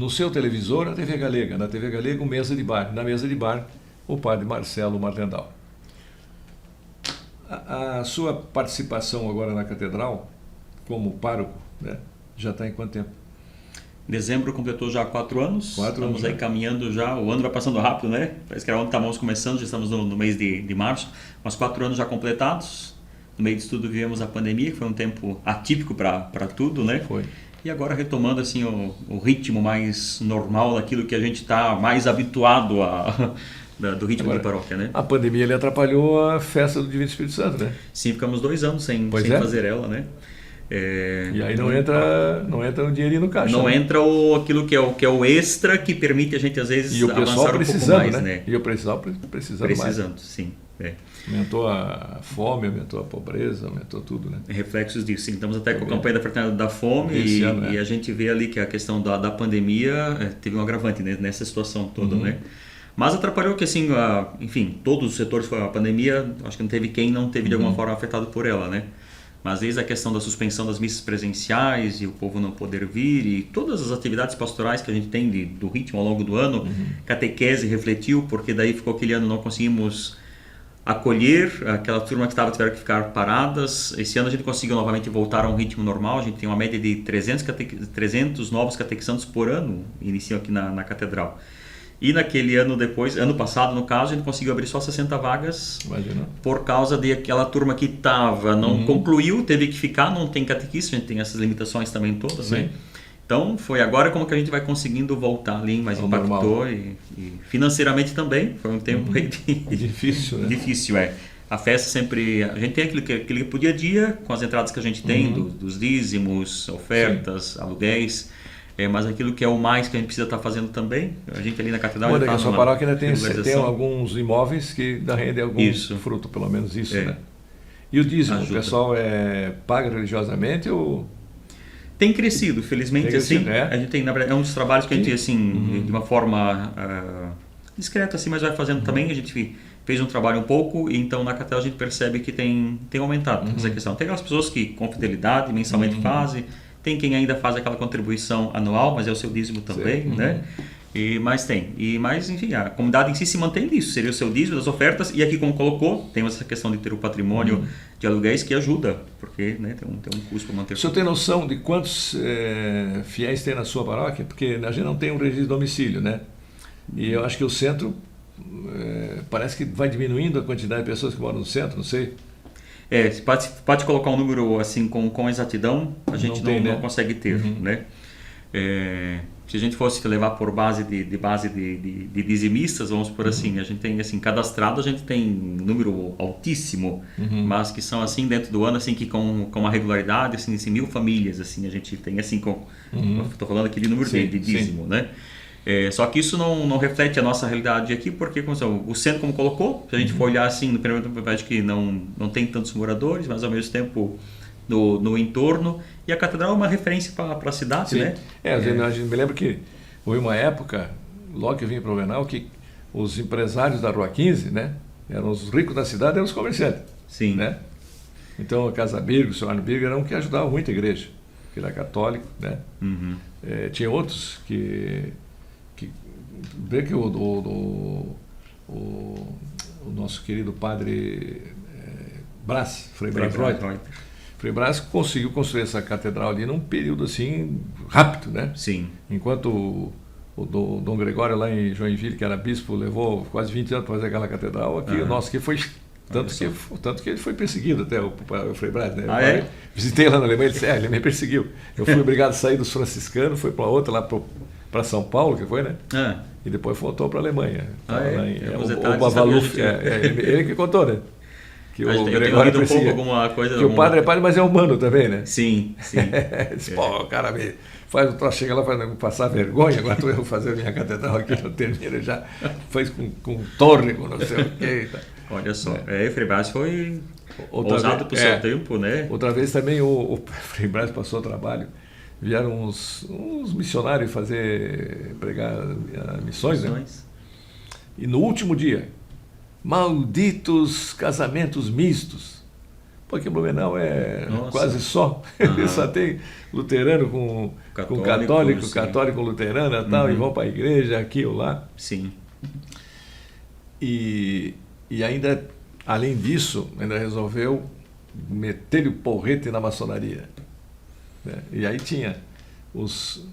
no seu televisor a TV Galega, na TV Galega mesa de bar, na mesa de bar o padre Marcelo Martendal. A sua participação agora na catedral como pároco, né, já está em quanto tempo? Dezembro completou já 4 anos. Estamos aí caminhando já, o ano vai passando rápido, né? Parece que era onde estávamos começando, já estamos no mês de março, mas 4 anos já completados. No meio disso tudo vivemos a pandemia, que foi um tempo atípico para tudo, né? Foi. E agora retomando assim o ritmo mais normal daquilo que a gente está mais habituado do ritmo agora, de paróquia, né? A pandemia ele atrapalhou a festa do Divino Espírito Santo, né? Sim, ficamos 2 anos sem fazer ela, né? E aí não entra um dinheirinho no caixa. Não, né? Entra aquilo que é o extra que permite a gente às vezes avançar um pouco mais, né? E o pessoal precisando mais. Sim. Aumentou a fome, aumentou a pobreza, aumentou tudo, né? Reflexos disso. Sim, estamos até com a campanha da Fraternidade da Fome e a gente vê ali que a questão da pandemia teve um agravante, né, nessa situação toda, né? Mas atrapalhou que, assim, enfim, todos os setores foi a pandemia, acho que não teve quem não teve de alguma forma afetado por ela, né? Mas desde a questão da suspensão das missas presenciais e o povo não poder vir e todas as atividades pastorais que a gente tem do ritmo ao longo do ano, catequese refletiu, porque daí ficou aquele ano não conseguimos acolher aquela turma que tiveram que ficar paradas. Esse ano a gente conseguiu novamente voltar a um ritmo normal, a gente tem uma média de 300 novos catequizandos por ano, iniciam aqui na catedral. E naquele ano depois, ano passado no caso, a gente conseguiu abrir só 60 vagas. Imagina. Por causa de aquela turma que estava, não concluiu, teve que ficar, não tem catequista, a gente tem essas limitações também todas, Sim. né? Então foi agora como que a gente vai conseguindo voltar ali, mas impactou e financeiramente também, foi um tempo difícil, né? Difícil, A festa sempre, a gente tem aquele por dia a dia, com as entradas que a gente tem, dos dízimos, ofertas, aluguéis. Mas aquilo que é o mais que a gente precisa estar fazendo também, a gente ali na catedral... A sua paróquia ainda tem alguns imóveis que rendem algum fruto, pelo menos isso, né? E o dízimo, o pessoal paga religiosamente ou... Tem crescido, felizmente, assim. A gente tem, na verdade, é um dos trabalhos que a gente, assim, de uma forma discreta, assim, mas vai fazendo também. A gente fez um trabalho um pouco, e então na catedral a gente percebe que tem aumentado essa questão. Tem aquelas pessoas que, com fidelidade, mensalmente fazem. Tem quem ainda faz aquela contribuição anual, mas é o seu dízimo também, né? Mas enfim, a comunidade em si se mantém nisso, seria o seu dízimo, das ofertas, e aqui como colocou, temos essa questão de ter o patrimônio de aluguéis que ajuda, porque tem um custo para manter. O senhor tem noção de quantos fiéis tem na sua paróquia? Porque a gente não tem um registro de domicílio, né? E eu acho que o centro parece que vai diminuindo a quantidade de pessoas que moram no centro, não sei. Pode colocar um número assim com exatidão, a gente não consegue ter, né? Se a gente fosse levar por base de dizimistas, vamos por assim, a gente tem assim, cadastrado, a gente tem um número altíssimo, mas que são assim dentro do ano, assim, que com uma regularidade, assim, 1.000 famílias, assim, a gente tem assim, estou falando aqui de número de dízimo, né? Só que isso não reflete a nossa realidade aqui, porque o centro, como colocou, se a gente for olhar assim, no primeiro tempo, acho que não tem tantos moradores, mas ao mesmo tempo no entorno, e a catedral é uma referência para a cidade, né? A gente me lembra que houve uma época, logo que eu vim para o Blumenau, que os empresários da Rua 15, né, eram os ricos da cidade, eram os comerciantes. Sim. Né? Então a Casa Birgo, o Sr. Arno Birgo eram que ajudavam muito a igreja, que era católico, né? Tinha outros que vê que o nosso querido padre Brás, Frei Brás Reuter. Frei Brás conseguiu construir essa catedral ali num período assim rápido, né? Sim. Enquanto o Dom Gregório lá em Joinville, que era bispo, levou quase 20 anos para fazer aquela catedral, aqui o nosso aqui foi tanto que ele foi perseguido até o Frei Brás, né? Visitei lá na Alemanha, ele disse, ele me perseguiu. Eu fui obrigado a sair dos franciscanos, foi para outra lá para São Paulo, que foi, né? E depois voltou para a Alemanha. O Bavaluf, ele que contou, né? Que o Gregório perseguia. Que o padre é padre, mas é humano também, né? Sim. O cara faz o troço, chega lá, faz passar vergonha, agora eu vou fazer a minha catedral aqui no termino, já fez com torre, com não sei o quê. Olha só, o Frei Brás foi ousado para o seu tempo, né? Outra vez também o Frei Brás passou trabalho. Vieram uns missionários pregar missões, né? E no último dia, malditos casamentos mistos. Porque Blumenau é quase só. Só tem luterano com católico com luterano e tal, e vão para a igreja, aqui ou lá. Sim. E ainda, além disso, ainda resolveu meter o porrete na maçonaria. Né? E aí tinha os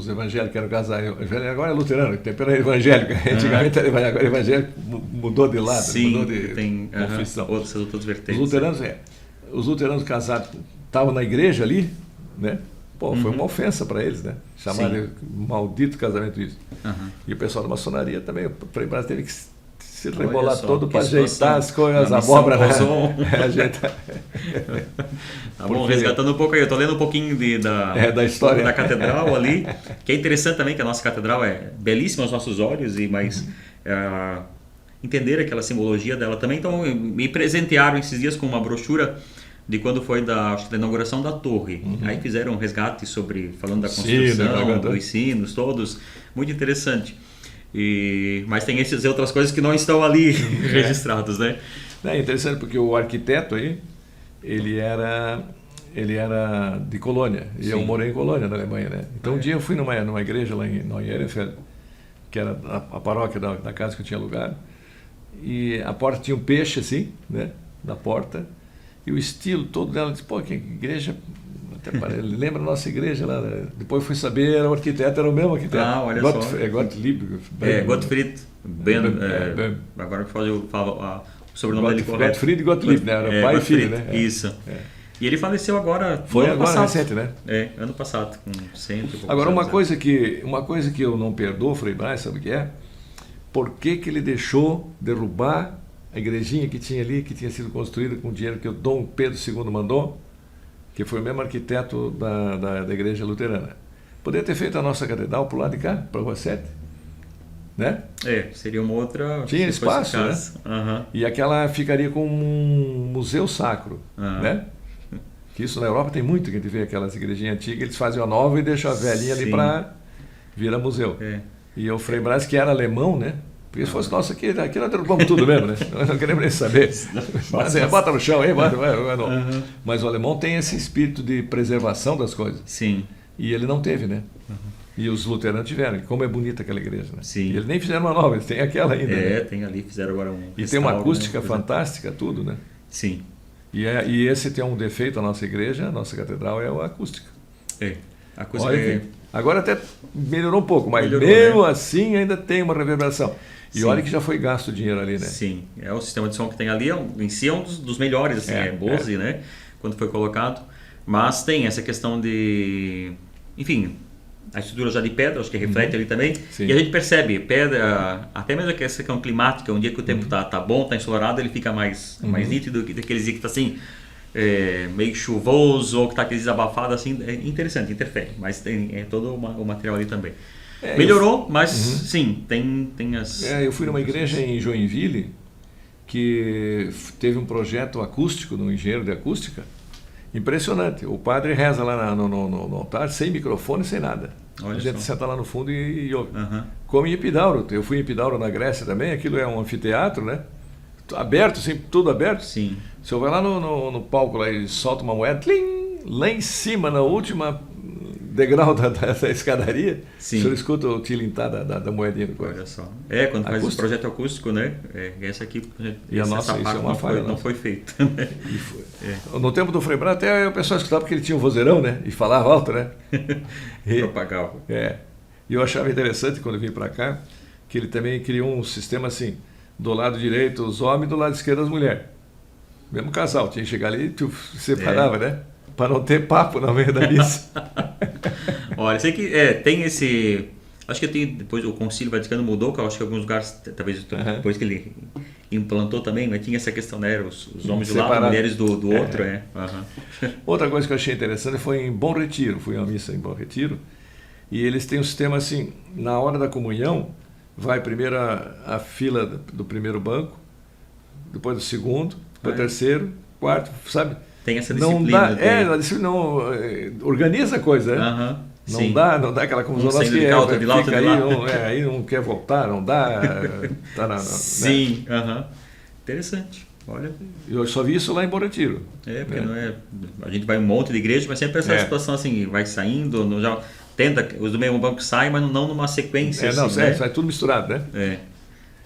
evangélicos, que eram casados, agora é luterano, tem pela evangélica, antigamente era evangélico, agora evangélico mudou de lado, mudou de confissão. Outras vertentes. Os luteranos casados estavam na igreja ali, né? Pô, foi uma ofensa para eles, né? Chamaram de maldito casamento isso. E o pessoal da maçonaria também, o Frei Brás teve que se rebolar todo para ajeitar as coisas, a abóbora, né? Ajeitar. Tá bom, resgatando um pouco aí, eu estou lendo um pouquinho da história da catedral ali, que é interessante também que a nossa catedral é belíssima aos nossos olhos, mas entender aquela simbologia dela também. Então, me presentearam esses dias com uma brochura de quando foi da inauguração da torre. Aí fizeram um resgate falando da construção, dos sinos, todos, muito interessante. Mas tem essas outras coisas que não estão ali registradas, né? É interessante porque o arquiteto aí, ele era de Colônia, e eu morei em Colônia, na Alemanha, né? Então um dia eu fui numa igreja lá em Neuenfeld, que era a paróquia da casa que eu tinha alugado, e a porta tinha um peixe assim, né? Na porta, e o estilo todo dela, disse, pô, que igreja, até lembra a nossa igreja lá, né? Depois fui saber, o arquiteto era o mesmo arquiteto. Olha só. Gottlieb. Gottfried agora que eu falo o sobrenome dele correto. Gottfried Gottlieb, né? Era pai e filho, né? Isso. E ele faleceu agora, ano passado. Recente, né? Ano passado, com 100 e poucos Agora, anos. uma coisa que eu não perdoo, Frei Brás, sabe o que é? Por que ele deixou derrubar a igrejinha que tinha ali, que tinha sido construída com o dinheiro que o Dom Pedro II mandou, que foi o mesmo arquiteto da igreja luterana? Poderia ter feito a nossa catedral para o lado de cá, para a Rua 7, né? Seria uma outra... Tinha espaço, né? E aquela ficaria com um museu sacro, né? Que isso na Europa tem muito, que a gente vê aquelas igrejinhas antigas, eles fazem a nova e deixam a velhinha ali para virar museu. E o Frei Brás, que era alemão, né? Porque se fosse nosso aqui nós derrubamos tudo mesmo, né? Nós não queremos nem saber. Bota no chão aí, bota. Mas o alemão tem esse espírito de preservação das coisas. Sim. E ele não teve, né? E os luteranos tiveram. E como é bonita aquela igreja, né? Sim. E eles nem fizeram uma nova, eles têm aquela ainda. Né? Tem ali, fizeram agora um... E tem uma acústica fantástica, tudo, né? Sim. E esse tem um defeito, a nossa igreja, a nossa catedral, é a acústica. A acústica agora até melhorou um pouco, mas mesmo assim ainda tem uma reverberação. E olha que já foi gasto dinheiro ali, né? Sim, o sistema de som que tem ali em si é um dos melhores, assim, Bose, né? Quando foi colocado. Mas tem essa questão de... Enfim, a estrutura já de pedra, acho que reflete ali também. Sim. E a gente percebe, pedra, até mesmo essa questão climática, um dia que o tempo tá bom, tá ensolarado, ele fica mais nítido do que daqueles dias que tá assim, meio chuvoso, ou que tá aqueles abafados, assim, é interessante, interfere. Mas tem todo o material ali também. Melhorou, mas sim, tem as... eu fui numa igreja em Joinville que teve um projeto acústico, no engenheiro de acústica, impressionante. O padre reza lá no altar, sem microfone, sem nada. Olha, a gente senta lá no fundo e ouve. Como em Epidauro. Eu fui em Epidauro, na Grécia também, aquilo é um anfiteatro, né? Aberto, assim, tudo aberto. Sim. Se eu vai lá no palco lá e solta uma moeda, tlim, lá em cima, na última degrau da escadaria, o senhor escuta o tilintar da moedinha do coisa. Olha só. Quando faz esse projeto acústico, né? Essa aqui, e a nossa parte é uma falha, não foi feita. No tempo do Frei Brás, até o pessoal escutava porque ele tinha um vozeirão, né? E falava alto, né? Propagava. E eu achava interessante quando eu vim para cá, que ele também criou um sistema assim, do lado direito os homens, do lado esquerdo as mulheres. Mesmo casal, tinha que chegar ali e tu separava, né? Para não ter papo no meio da missa. Olha, sei que tem esse... Acho que depois o concílio vaticano mudou, que eu acho que em alguns lugares, talvez depois que ele implantou também, mas tinha essa questão, né? Os homens de um lado, as mulheres do outro. Outra coisa que eu achei interessante foi em Bom Retiro. Fui a uma missa em Bom Retiro. E eles têm um sistema assim, na hora da comunhão, vai primeiro a fila do primeiro banco, depois do segundo, depois do terceiro, quarto, sabe? Tem essa disciplina. A disciplina não organiza a coisa, né? Não dá aquela confusão. Nós que fica aí não quer voltar, não dá. Sim, interessante. Olha. Eu só vi isso lá em Bom Retiro. Porque não é... A gente vai em um monte de igreja, mas sempre essa situação assim, vai saindo, já tenta, os do mesmo banco saem, mas não numa sequência. Não, assim, né? sai tudo misturado, né?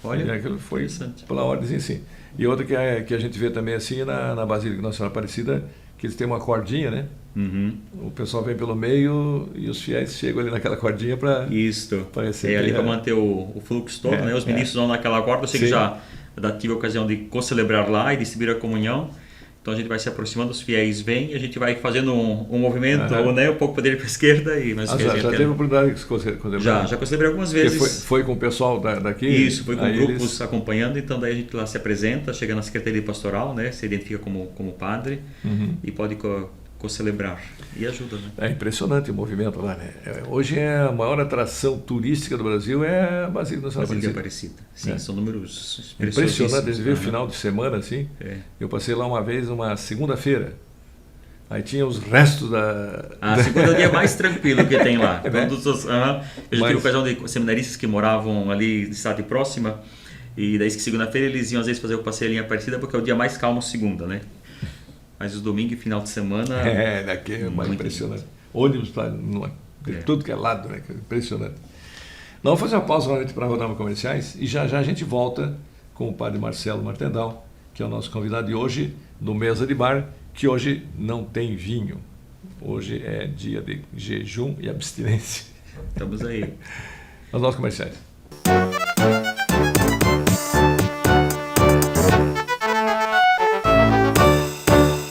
Olha, e aquilo foi pela ordem, sim. E outra que a gente vê também assim na Basílica Nossa Senhora Aparecida, que eles têm uma cordinha, né? Uhum. O pessoal vem pelo meio e os fiéis chegam ali naquela cordinha para receber. Ali para manter o fluxo todo, né? Os ministros vão naquela corda, eu sei que já tive a ocasião de co-celebrar lá e distribuir a comunhão. Então a gente vai se aproximando, os fiéis vêm e a gente vai fazendo um movimento, né? Um pouco para a direita e para a esquerda. Já teve a oportunidade de co-celebrar? Já co-celebrei algumas vezes. Foi com o pessoal daqui? Isso, foi com grupos acompanhando, então daí a gente lá se apresenta, chega na Secretaria Pastoral, né? Se identifica como padre e pode co-celebrar e ajuda, né? É impressionante o movimento lá, né? Hoje a maior atração turística do Brasil é a Basílica Nossa Senhora Aparecida. Sim, são números impressionante. Eles veem o final de semana assim. Eu passei lá uma vez, uma segunda-feira. Aí tinha os restos da... A segunda é o dia mais tranquilo que tem lá. Eu já tive ocasião de seminaristas que moravam ali de cidade próxima e daí que segunda-feira eles iam às vezes fazer o passeio ali em Aparecida porque é o dia mais calmo segunda, né? Mas os domingos e final de semana... daqui é mais impressionante. Ônibus de tudo que é lado, né? Impressionante. Nós vamos fazer uma pausa novamente para rodar os comerciais e já a gente volta com o padre Marcelo Martendal, que é o nosso convidado de hoje, no Mesa de Bar, que hoje não tem vinho. Hoje é dia de jejum e abstinência. Estamos aí. Os nossos comerciais.